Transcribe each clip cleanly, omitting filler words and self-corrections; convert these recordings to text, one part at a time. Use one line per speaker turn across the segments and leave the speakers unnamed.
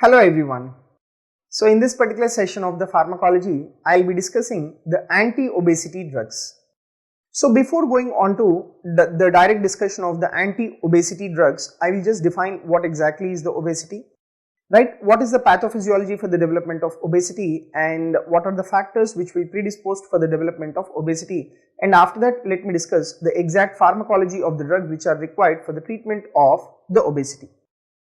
Hello everyone. So in this particular session of the pharmacology, I will be discussing the anti-obesity drugs. So before going on to the direct discussion of the anti-obesity drugs, I will just define what exactly is the obesity, right? What is the pathophysiology for the development of obesity and what are the factors which will predispose for the development of obesity, and after that let me discuss the exact pharmacology of the drugs which are required for the treatment of the obesity.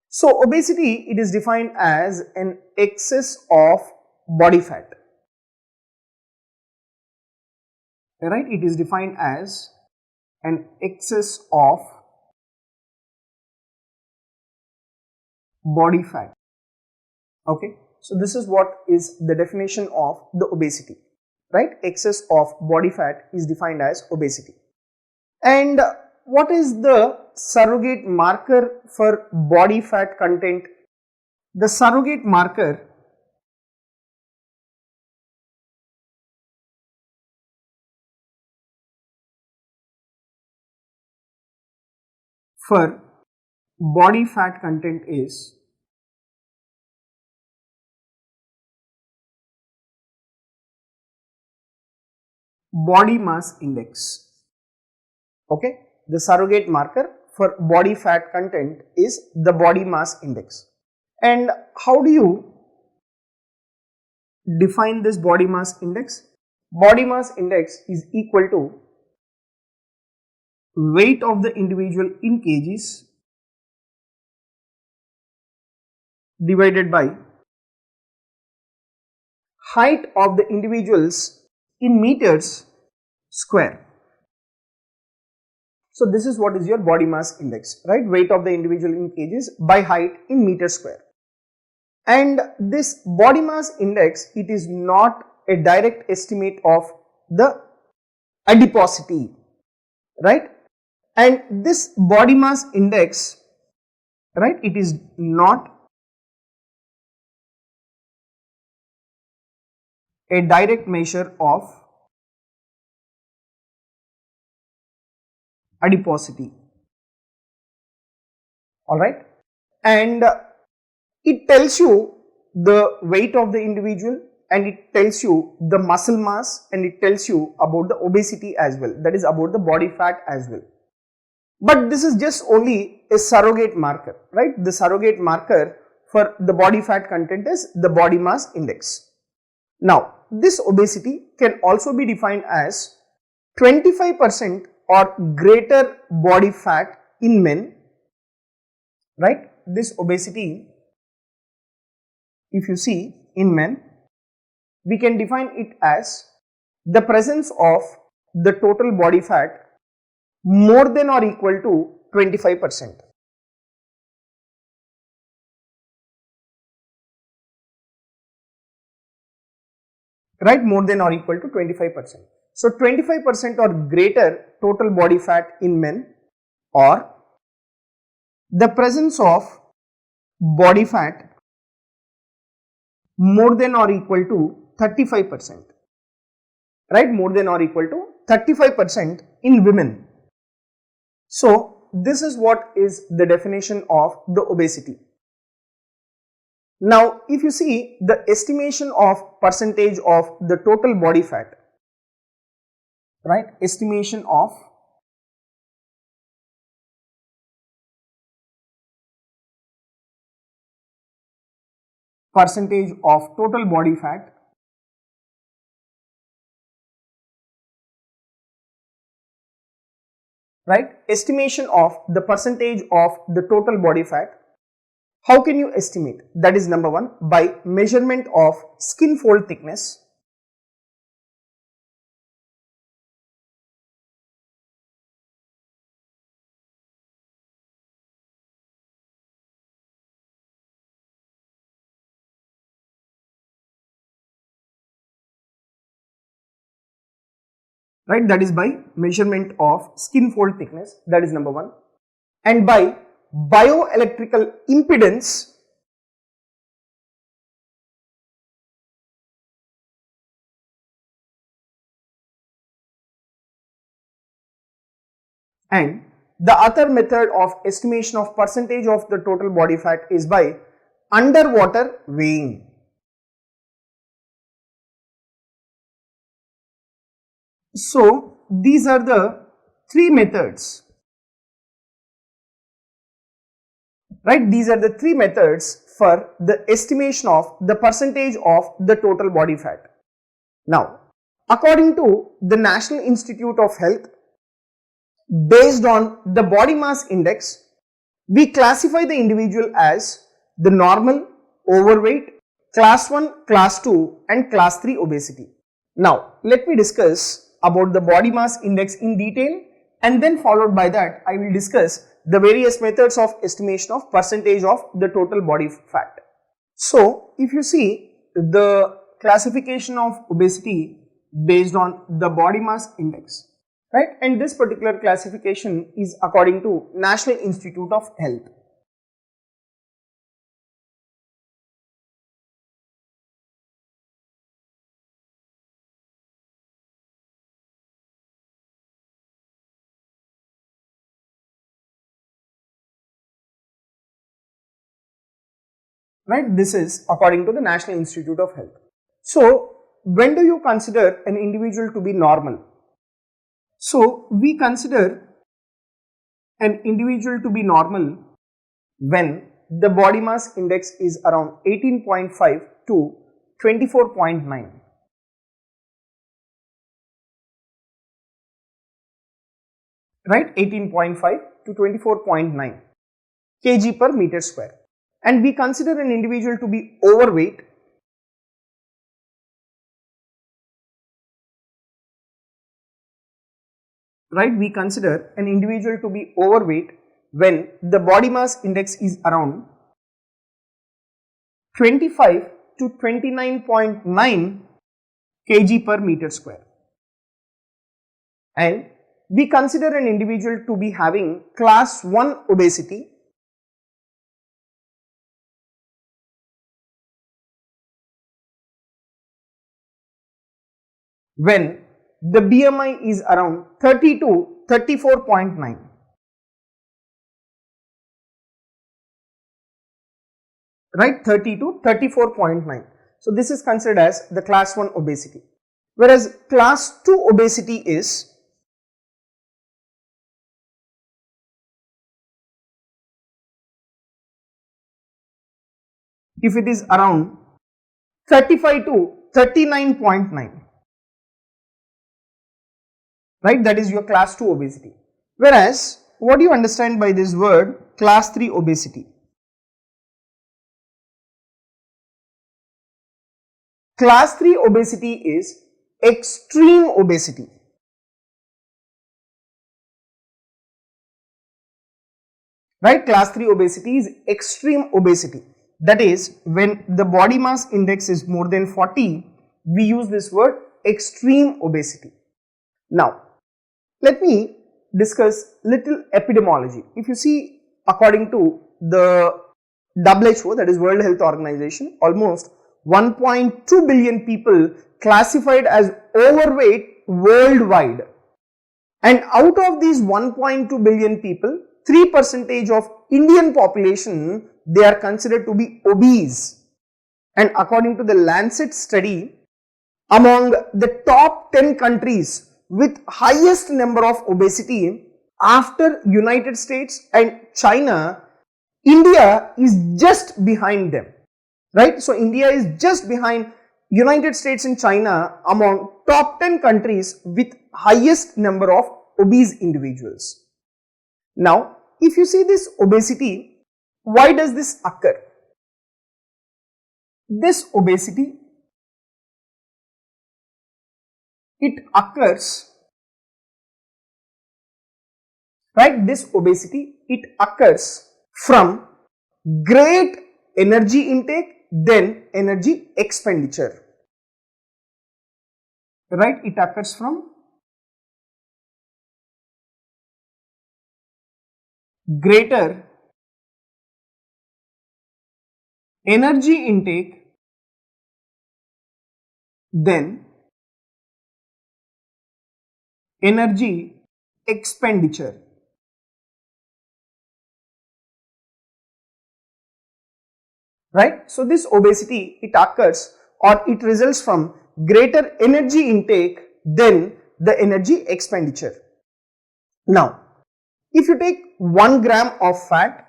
So obesity, it is defined as an excess of body fat, right? It is defined as an excess of body fat. Okay, so this is what is the definition of the obesity, right? Excess of body fat is defined as obesity. And what is the surrogate marker for body fat content? The surrogate marker for body fat content is body mass index. Okay, the surrogate marker for body fat content is the body mass index. And how do you define this body mass index? Body mass index is equal to weight of the individual in kgs divided by height of the individuals in meters square. So this is what is your body mass index, right? Weight of the individual in kgs by height in meter square. And this body mass index, it is not a direct estimate of the adiposity, right? And this body mass index, right, it is not a direct measure of adiposity, alright, and it tells you the weight of the individual and it tells you the muscle mass and it tells you about the obesity as well, that is about the body fat as well. But this is just only a surrogate marker, right? The surrogate marker for the body fat content is the body mass index. Now, this obesity can also be defined as 25% or greater body fat in men, right? This obesity, if you see in men, we can define it as the presence of the total body fat more than or equal to 25%. Right, more than or equal to 25%. So 25% or greater total body fat in men, or the presence of body fat more than or equal to 35%, right, more than or equal to 35% in women. So this is what is the definition of the obesity. Now, if you see the estimation of percentage of the total body fat, right, estimation of percentage of total body fat right, estimation of the percentage of the total body fat. How can you estimate? That is number one, by measurement of skin fold thickness, right, that is by measurement of skin fold thickness, that is number one, and by bioelectrical impedance and the other method of estimation of percentage of the total body fat is by underwater weighing. So these are the three methods, right? These are the three methods for the estimation of the percentage of the total body fat. Now, according to the National Institute of Health, based on the body mass index, we classify the individual as the normal, overweight, class 1, class 2 and class 3 obesity. Now, let me discuss about the body mass index in detail, and then followed by that I will discuss the various methods of estimation of percentage of the total body fat. So, if you see the classification of obesity based on the body mass index, right, and this particular classification is according to National Institute of Health. Right, this is according to the National Institute of Health. So, when do you consider an individual to be normal? So, we consider an individual to be normal when the body mass index is around 18.5 to 24.9. Right, 18.5 to 24.9 kg per meter square. And we consider an individual to be overweight we consider an individual to be overweight when the body mass index is around 25 to 29.9 kg per meter square. And we consider an individual to be having class 1 obesity when the BMI is around 30 to 34.9. Right, 30 to 34.9. So this is considered as the class 1 obesity. Whereas class 2 obesity is if it is around 35 to 39.9. Right, that is your class 2 obesity. Whereas, what do you understand by this word class 3 obesity? Class 3 obesity is extreme obesity. Right, class 3 obesity is extreme obesity. That is, when the body mass index is more than 40, we use this word extreme obesity. Now, let me discuss little epidemiology. If you see, according to the WHO, that is World Health Organization, almost 1.2 billion people classified as overweight worldwide. And out of these 1.2 billion people, 3% of Indian population, they are considered to be obese. And according to the Lancet study, among the top 10 countries with highest number of obesity after United States and China, India is just behind them. Right? So India is just behind United States and China among top 10 countries with highest number of obese individuals. Now, if you see this obesity, why does this occur? This obesity, it occurs, right, this obesity, it occurs from great energy intake, then energy expenditure. Right, it occurs from greater energy intake, then energy expenditure. right? So this obesity, it occurs or it results from greater energy intake than the energy expenditure. Now, if you take 1 gram of fat,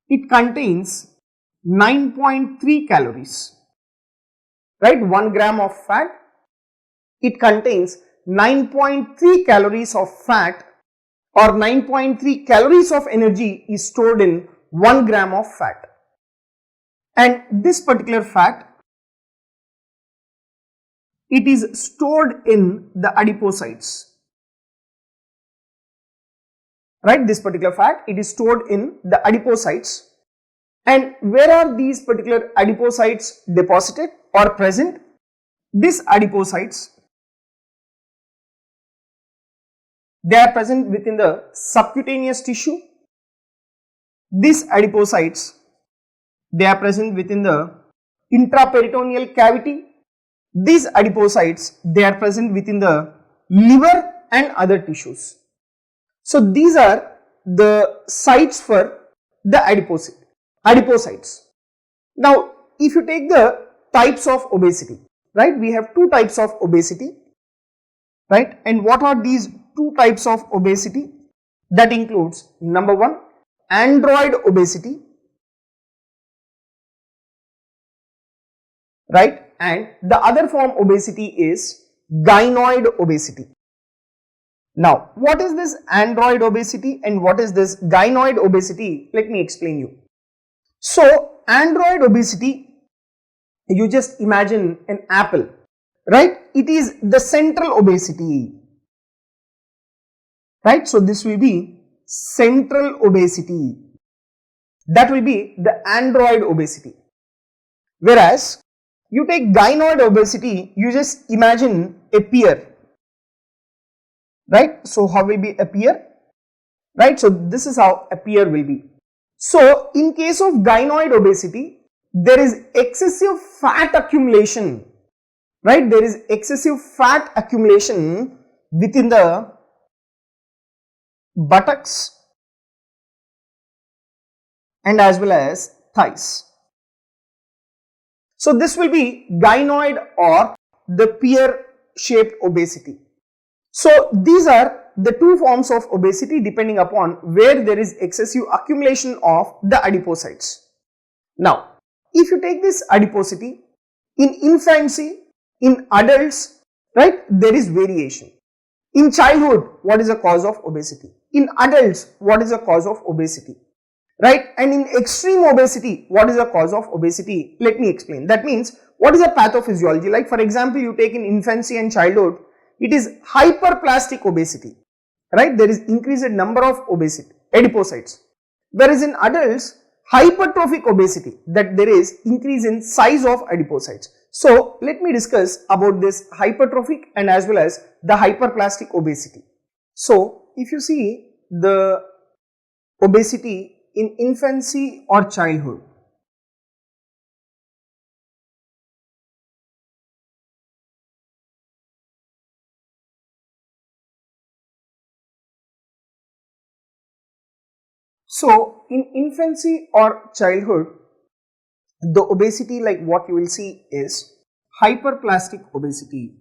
it contains 9.3 calories, right? 1 gram of fat, it contains 9.3 calories of fat, or 9.3 calories of energy is stored in 1 gram of fat. And this particular fat, it is stored in the adipocytes, right? This particular fat, it is stored in the adipocytes. And where are these particular adipocytes deposited or present? These adipocytes, they are present within the subcutaneous tissue. These adipocytes, they are present within the intraperitoneal cavity. These adipocytes, they are present within the liver and other tissues. So these are the sites for the adipocytes. Now, if you take the types of obesity, right, we have two types of obesity, right, and what are these two types of obesity? That includes number 1, android obesity, right, and the other form obesity is gynoid obesity. Now, what is this android obesity and what is this gynoid obesity? Let me explain you. So, android obesity, you just imagine an apple, right? It is the central obesity, right? So, this will be central obesity. That will be the android obesity. Whereas, you take gynoid obesity, you just imagine a pear, right? So, how will be a pear, right? So, this is how a pear will be. So, in case of gynoid obesity, there is excessive fat accumulation, right? There is excessive fat accumulation within the buttocks and as well as thighs. So, this will be gynoid or the pear shaped obesity. So, these are the two forms of obesity depending upon where there is excessive accumulation of the adipocytes. Now, if you take this adiposity in infancy, in adults, right, there is variation. In childhood, what is the cause of obesity? In adults, what is the cause of obesity? Right, and in extreme obesity, what is the cause of obesity? Let me explain. That means, what is the pathophysiology? Like for example, you take in infancy and childhood, it is hyperplastic obesity, right? There is increased number of obesity, adipocytes. Whereas in adults, hypertrophic obesity, that there is increase in size of adipocytes. So, let me discuss about this hypertrophic and as well as the hyperplastic obesity. So, if you see the obesity in infancy or childhood, so in infancy or childhood, the obesity, like what you will see is hyperplastic obesity.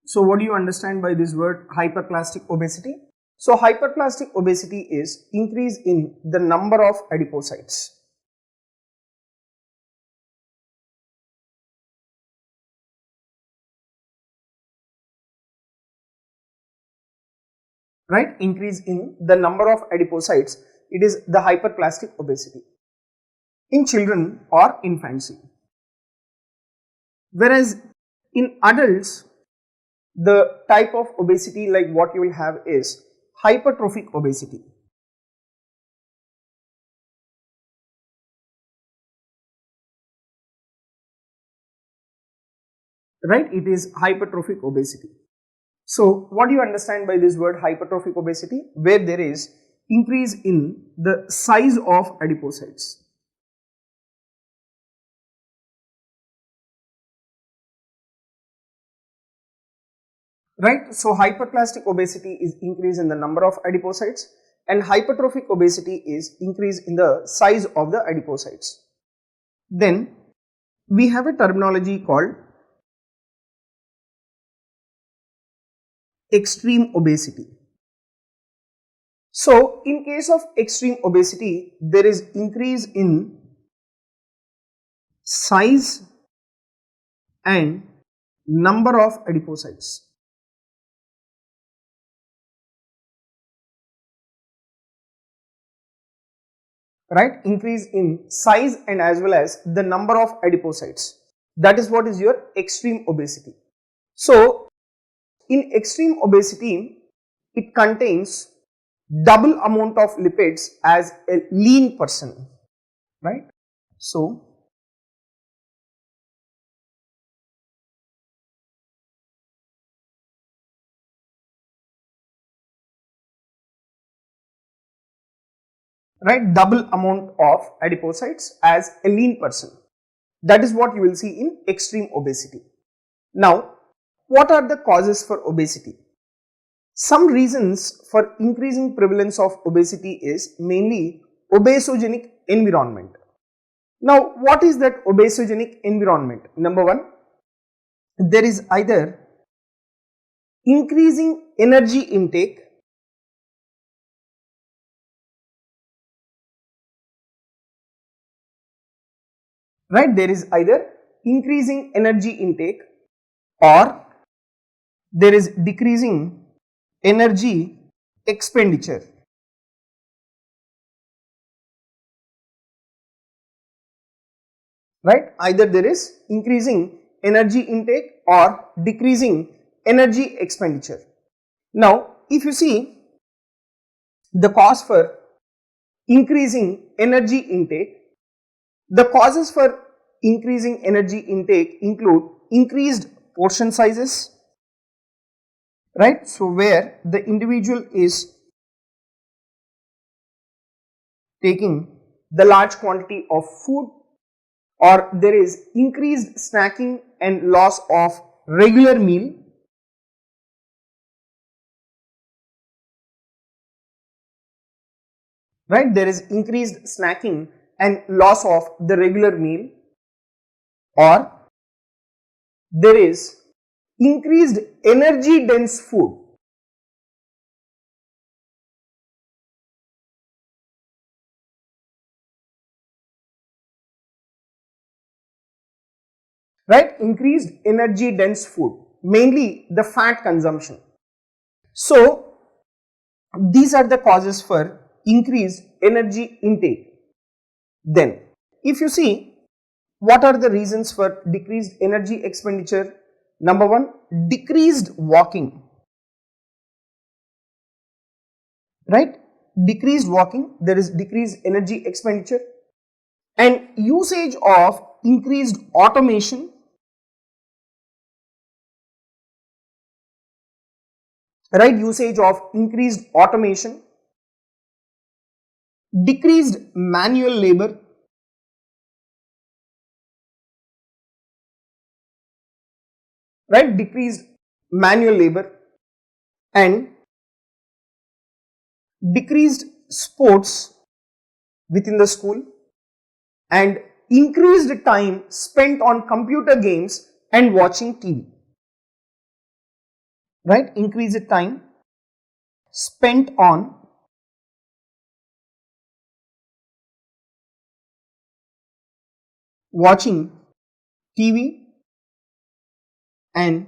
So, what do you understand by this word hyperplastic obesity? So, hyperplastic obesity is increase in the number of adipocytes. Right, increase in the number of adipocytes, it is the hyperplastic obesity in children or infancy. Whereas in adults, the type of obesity like what you will have is hypertrophic obesity. Right, it is hypertrophic obesity. So, what do you understand by this word hypertrophic obesity? Where there is increase in the size of adipocytes. right? So hyperplastic obesity is increase in the number of adipocytes, and hypertrophic obesity is increase in the size of the adipocytes. Then we have a terminology called extreme obesity. So in case of extreme obesity, there is increase in size and number of adipocytes. Right? Increase in size and as well as the number of adipocytes. That is what is your extreme obesity. So in extreme obesity, it contains double amount of lipids as a lean person, right? So right, double amount of adipocytes as a lean person. That is what you will see in extreme obesity. Now, what are the causes for obesity? Some reasons for increasing prevalence of obesity is mainly obesogenic environment. Now, what is that obesogenic environment? Number one, there is either increasing energy intake, right? There is either increasing energy intake or there is decreasing energy expenditure. Right? Either there is increasing energy intake or decreasing energy expenditure. Now, if you see the cause for increasing energy intake, the causes for increasing energy intake include increased portion sizes, right? So, where the individual is taking the large quantity of food, or there is increased snacking and loss of regular meal, right? There is increased snacking and loss of the regular meal, or there is increased energy dense food. Right? Increased energy dense food, mainly the fat consumption. So, these are the causes for increased energy intake. Then, if you see, what are the reasons for decreased energy expenditure? Number one, decreased walking. Right? Decreased walking, there is decreased energy expenditure, and usage of increased automation, right? Usage of increased automation, decreased manual labor, right? Decreased manual labor and decreased sports within the school, and increased time spent on computer games and watching TV. Right? Increased time spent on watching TV and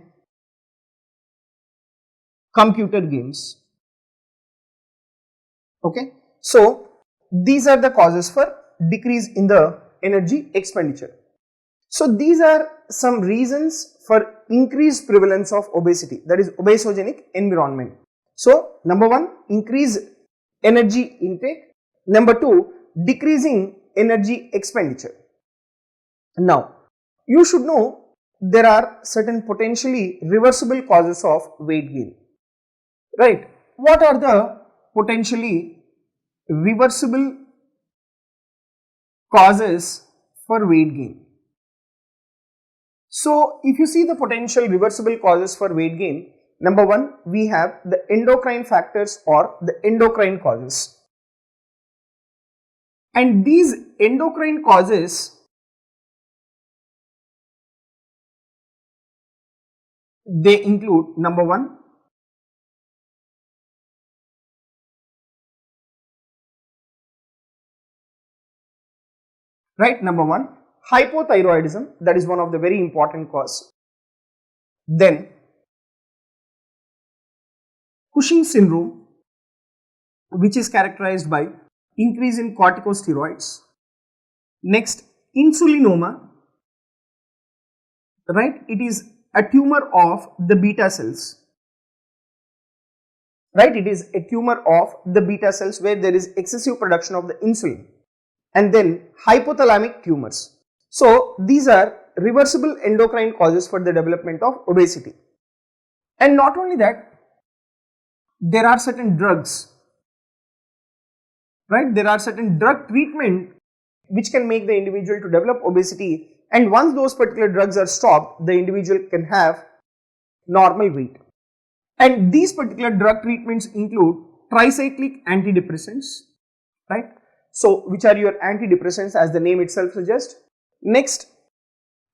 computer games. Okay. So, these are the causes for decrease in the energy expenditure. So, these are some reasons for increased prevalence of obesity, that is obesogenic environment. So, number one, increase energy intake. Number two, decreasing energy expenditure. Now, you should know there are certain potentially reversible causes of weight gain. Right? What are the potentially reversible causes for weight gain? So, if you see the potential reversible causes for weight gain, Number one, we have the endocrine factors or the endocrine causes. And these endocrine causes, they include number one, right? Number one, hypothyroidism, that is one of the very important cause. Then Cushing's syndrome, which is characterized by increase in corticosteroids. Next, insulinoma, right? It is a tumor of the beta cells, right? It is a tumor of the beta cells where there is excessive production of the insulin. And then hypothalamic tumors. So these are reversible endocrine causes for the development of obesity. And not only that, there are certain drugs, right? There are certain drug treatment which can make the individual to develop obesity, and once those particular drugs are stopped, the individual can have normal weight. And these particular drug treatments include tricyclic antidepressants, right? So which are your antidepressants as the name itself suggests. Next,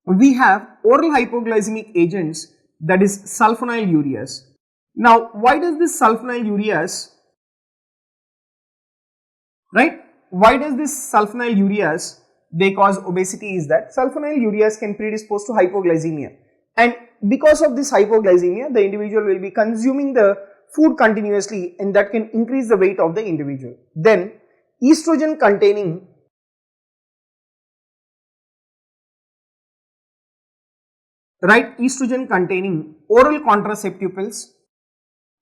we have oral hypoglycemic agents, that is sulfonylureas. Now why does this sulfonylureas, right? Why does this sulfonylureas they cause obesity is that sulfonylureas can predispose to hypoglycemia, and because of this hypoglycemia the individual will be consuming the food continuously, and that can increase the weight of the individual. Then estrogen containing oral contraceptive pills,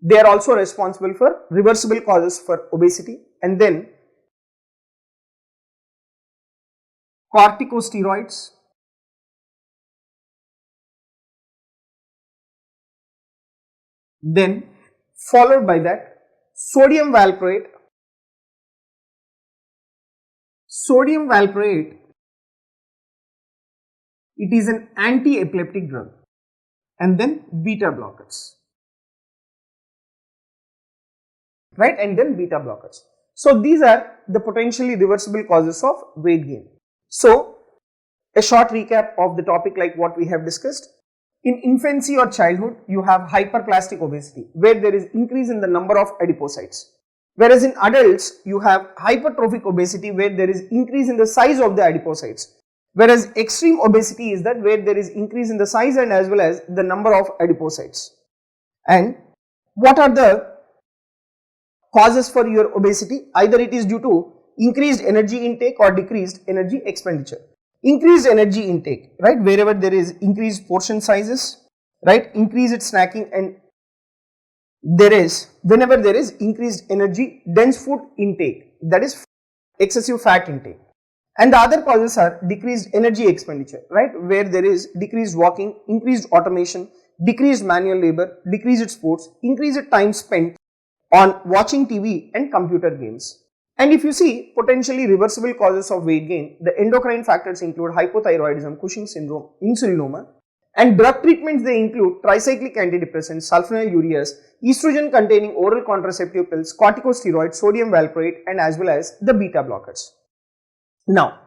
they are also responsible for reversible causes for obesity. And then corticosteroids, then followed by that sodium valproate. Sodium valproate, it is an anti-epileptic drug, and then beta blockers, right? And then beta blockers. So these are the potentially reversible causes of weight gain. So a short recap of the topic like what we have discussed. In infancy or childhood, you have hyperplastic obesity where there is increase in the number of adipocytes. Whereas in adults, you have hypertrophic obesity where there is increase in the size of the adipocytes. Whereas extreme obesity is that where there is increase in the size and as well as the number of adipocytes. And what are the causes for your obesity? Either it is due to increased energy intake or decreased energy expenditure. Increased energy intake, right? Wherever there is increased portion sizes, right? Increased snacking, and whenever there is increased energy dense food intake, that is excessive fat intake. And the other causes are decreased energy expenditure, right? Where there is decreased walking, increased automation, decreased manual labor, decreased sports, increased time spent on watching TV and computer games. And if you see potentially reversible causes of weight gain, the endocrine factors include hypothyroidism, Cushing's syndrome, insulinoma, and drug treatments they include tricyclic antidepressants, sulfonylureas, estrogen containing oral contraceptive pills, corticosteroids, sodium valproate, and as well as the beta blockers. Now,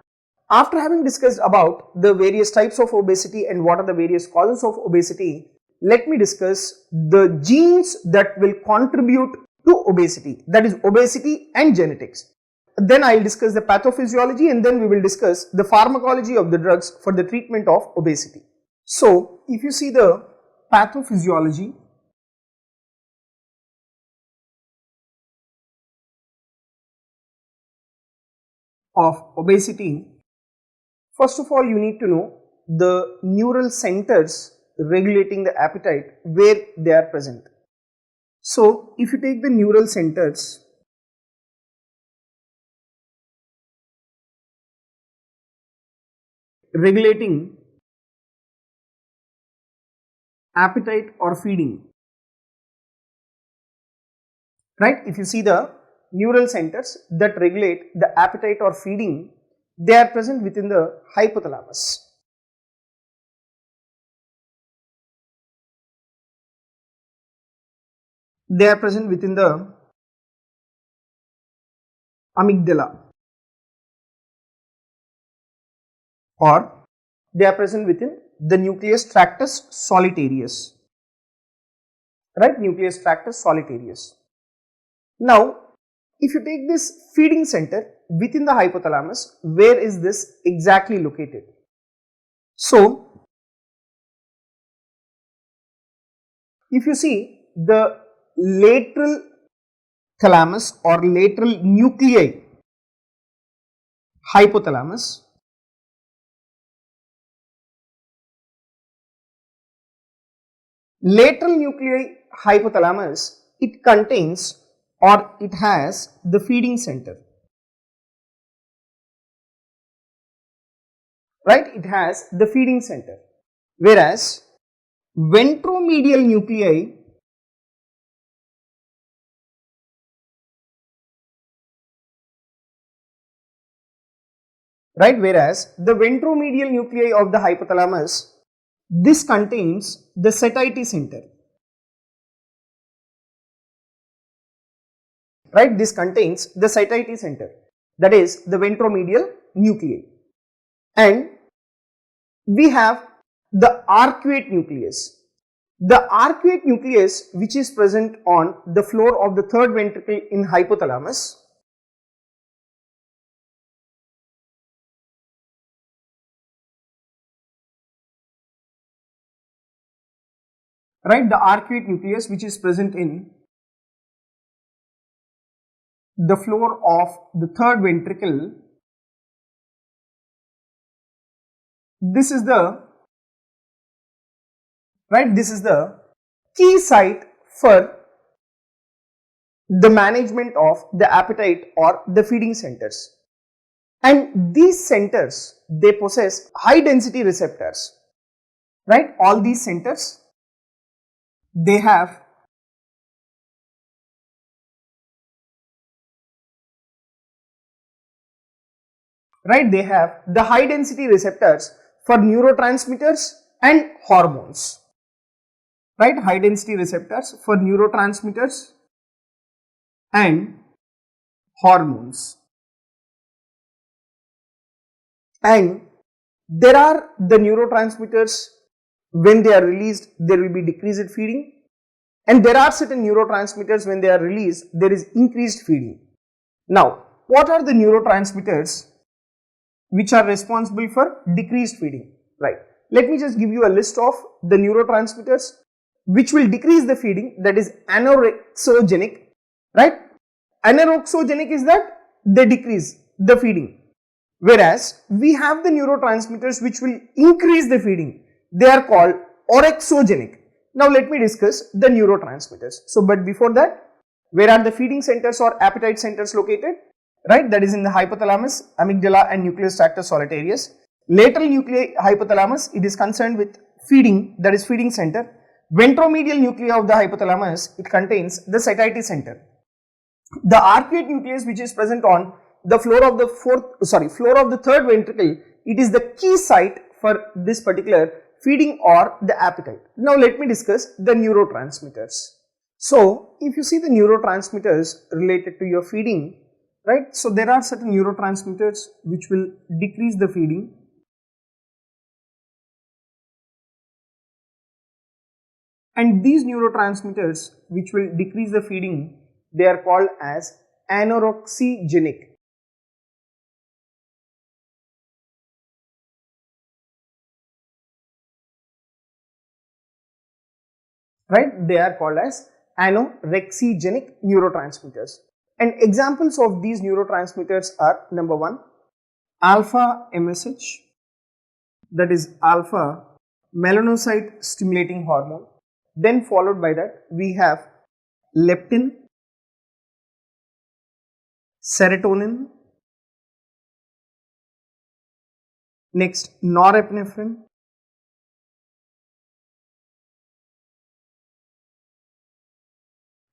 after having discussed about the various types of obesity and what are the various causes of obesity, let me discuss the genes that will contribute to obesity, that is obesity and genetics. Then I will discuss the pathophysiology, and then we will discuss the pharmacology of the drugs for the treatment of obesity. So, if you see the pathophysiology, of obesity, first of all you need to know the neural centers regulating the appetite, where they are present. So if you take the neural centers, regulating appetite or feeding, right? If you see the neural centers that regulate the appetite or feeding, they are present within the hypothalamus. they are present within the amygdala, or they are present within the nucleus tractus solitarius, right, nucleus tractus solitarius. Now, if you take this feeding center within the hypothalamus, where is this exactly located? So, if you see the lateral thalamus or lateral nuclei hypothalamus, lateral nuclei hypothalamus, it contains or it has the feeding center, right, it has the feeding center, whereas ventromedial nuclei, right, whereas the ventromedial nuclei of the hypothalamus, this contains the satiety center, right, this contains the satiety center, that is the ventromedial nuclei. And we have the arcuate nucleus. The arcuate nucleus, which is present on the floor of the third ventricle in hypothalamus, right, the arcuate nucleus which is present in the floor of the third ventricle, this is the, right, this is the key site for the management of the appetite or the feeding centers. And these centers, they possess high density receptors, right, all these centers, they have they have the high density receptors for neurotransmitters and hormones, right, high density receptors for neurotransmitters and hormones. And there are the neurotransmitters, when they are released there will be decreased feeding, and there are certain neurotransmitters when they are released there is increased feeding. Now, what are the neurotransmitters which are responsible for decreased feeding? Right, let me just give you a list of the neurotransmitters which will decrease the feeding, that is anorexogenic, right, anorexogenic is that they decrease the feeding, whereas we have the neurotransmitters which will increase the feeding, they are called orexogenic. Now let me discuss the neurotransmitters. So, but before that, where are the feeding centers or appetite centers located? Right, that is in the hypothalamus, amygdala and nucleus tractus solitarius. Lateral nuclei hypothalamus, it is concerned with feeding, that is feeding center. Ventromedial nuclei of the hypothalamus, it contains the satiety center. The arcuate nucleus which is present on the floor of the floor of the third ventricle, it is the key site for this particular feeding or the appetite. Now let me discuss the neurotransmitters. So if you see the neurotransmitters related to your feeding, right, so there are certain neurotransmitters which will decrease the feeding, and these neurotransmitters which will decrease the feeding, they are called as anorexigenic. Right, they are called as anorexigenic neurotransmitters. And examples of these neurotransmitters are: number one, alpha MSH, that is alpha melanocyte stimulating hormone. Then followed by that we have leptin, serotonin, next norepinephrine,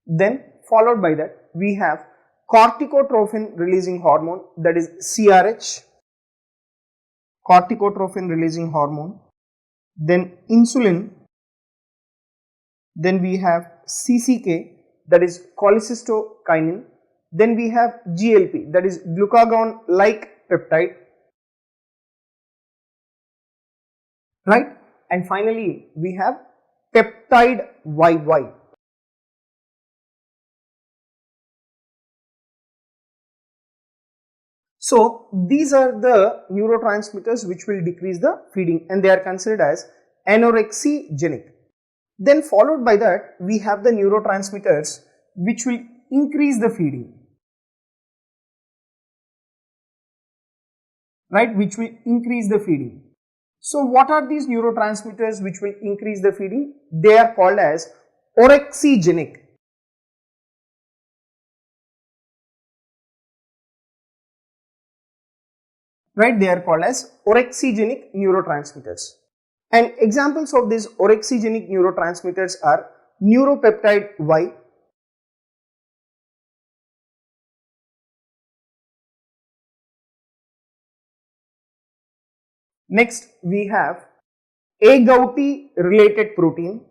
then followed by that we have corticotrophin releasing hormone, that is CRH, corticotrophin releasing hormone, then insulin, then we have CCK, that is cholecystokinin. Then we have GLP, that is glucagon-like peptide, right? And finally, we have peptide YY. So these are the neurotransmitters which will decrease the feeding, and they are considered as anorexigenic. Then followed by that, we have the neurotransmitters which will increase the feeding, right? Which will increase the feeding. So what are these neurotransmitters which will increase the feeding? They are called as orexigenic. Right, they are called as orexigenic neurotransmitters. And examples of these orexigenic neurotransmitters are neuropeptide Y, next we have 𝐒𝐫𝐞 related protein,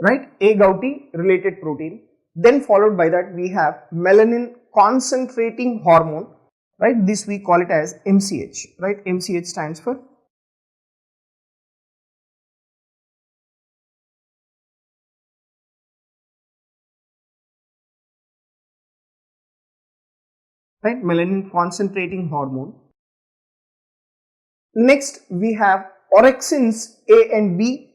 right, 𝐒𝐫𝐞 related protein. Then followed by that we have melanin concentrating hormone, right? This we call it as MCH, right? MCH stands for right, melanin concentrating hormone. Next we have orexins A and B.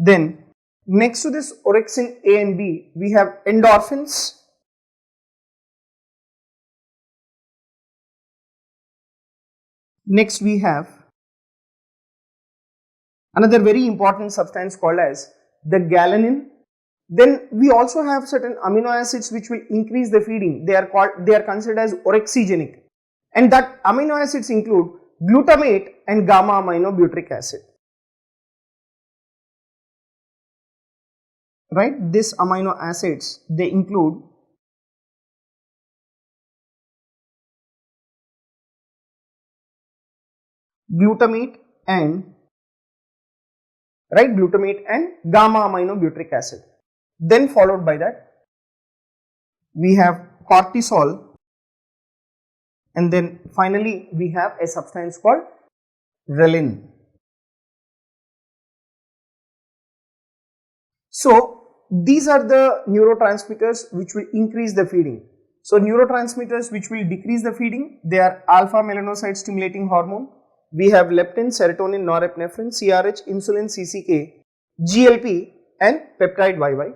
Then next to this orexin A and B, we have endorphins, next we have another very important substance called as the galanin. Then we also have certain amino acids which will increase the feeding. They are considered as orexigenic, and that amino acids include glutamate and gamma aminobutyric acid. Right, these amino acids, they include glutamate and gamma aminobutyric acid. Then followed by that we have cortisol, and then finally we have a substance called renin. So these are the neurotransmitters which will increase the feeding. So neurotransmitters which will decrease the feeding, they are alpha melanocyte stimulating hormone. We have leptin, serotonin, norepinephrine, CRH, insulin, CCK, GLP and peptide YY.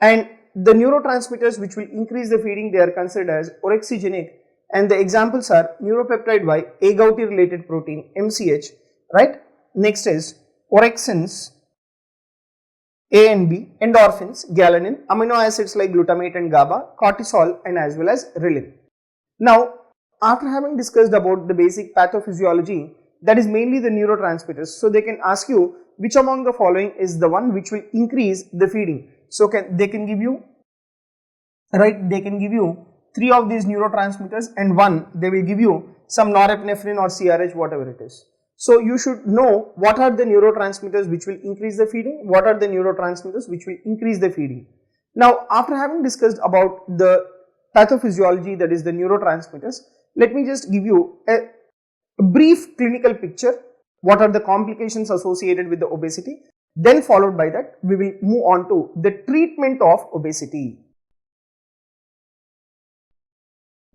And the neurotransmitters which will increase the feeding, they are considered as orexigenic, and the examples are neuropeptide Y, 𝐒𝐫𝐞 related protein, MCH, right? Next is orexins A and B, endorphins, galanin, amino acids like glutamate and GABA, cortisol and as well as renin. Now, after having discussed about the basic pathophysiology, that is mainly the neurotransmitters, so they can ask you which among the following is the one which will increase the feeding. So they can give you, right, they can give you 3 of these neurotransmitters, and one they will give you some norepinephrine or CRH, whatever it is. So you should know what are the neurotransmitters which will increase the feeding, what are the neurotransmitters which will increase the feeding. Now, after having discussed about the pathophysiology, that is the neurotransmitters, let me just give you a brief clinical picture. What are the complications associated with the obesity? Then followed by that, we will move on to the treatment of obesity.